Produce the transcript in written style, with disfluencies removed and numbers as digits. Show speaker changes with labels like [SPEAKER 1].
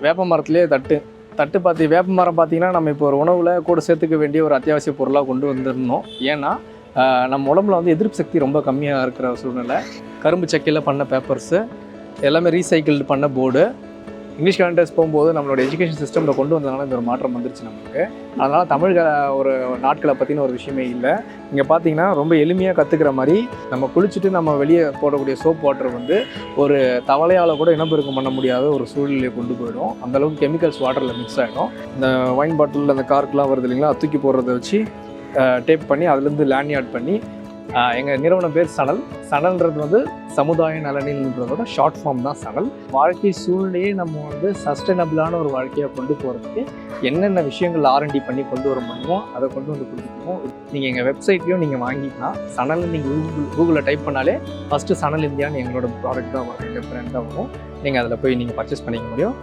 [SPEAKER 1] வேப்ப மரத்துலேயே தட்டு வேப்ப மரம் பார்த்தீங்கன்னா நம்ம இப்போ ஒரு உணவில் கூட சேர்த்துக்க வேண்டிய ஒரு அத்தியாவசிய பொருளாக கொண்டு வந்துடணும். ஏன்னா நம்ம உடம்புல வந்து எதிர்ப்பு சக்தி ரொம்ப கம்மியாக இருக்கிற சூழ்நிலை. கரும்பு சக்கையில் பண்ண பேப்பர்ஸு எல்லாமே ரீசைக்கிள்டு பண்ண போர்டு இங்கிலீஷ் கேலண்டர்ஸ் போகும்போது நம்மளோட எஜுகேஷன் சிஸ்டமில் கொண்டு வந்ததுனால இந்த ஒரு மாற்றம் வந்துருச்சு நமக்கு. அதனால் தமிழ் ஒரு நாட்களை பற்றின ஒரு விஷயமே இல்லை. இங்கே பார்த்தீங்கன்னா ரொம்ப எளிமையாக கற்றுக்கிற மாதிரி நம்ம குளிச்சுட்டு நம்ம வெளியே போடக்கூடிய சோப் வாட்டர் வந்து ஒரு தவளையால் கூட இனப்பெருக்கம் பண்ண முடியாத ஒரு சூழ்நிலையை கொண்டு போயிடும். அந்தளவுக்கு கெமிக்கல்ஸ் வாட்டரில் மிக்ஸ் ஆகிடும். இந்த வைன் பாட்டில் அந்த கார்க்கெலாம் வருது இல்லைங்களா, தூக்கி போடுறத வச்சு டேப் பண்ணி அதுலேருந்து லேண்ட்யார்ட் பண்ணி எங்கள் நிறுவனம் பேர் சணல்ன்றது வந்து சமுதாய நலனின்றதோட ஷார்ட் ஃபார்ம் தான் சணல். வாழ்க்கை சூழ்நிலையே நம்ம வந்து சஸ்டைனபிளான ஒரு வாழ்க்கையை கொண்டு போகிறதுக்கு என்னென்ன விஷயங்கள் R&D பண்ணி கொண்டு வர முடியுமோ அதை கொண்டு வந்து கொடுத்துருக்கோம். நீங்கள் எங்கள் வெப்சைட்லேயும் நீங்கள் வாங்கிக்கலாம். சணல் நீங்கள் கூகுளில் டைப் பண்ணாலே ஃபஸ்ட்டு சணல் இந்தியான்னு எங்களோட ப்ராடக்ட் தான் வரும், எங்கள் பிராண்ட் தான் வரும். நீங்கள் அதில் போய் நீங்கள் பர்ச்சேஸ் பண்ணிக்க முடியும்.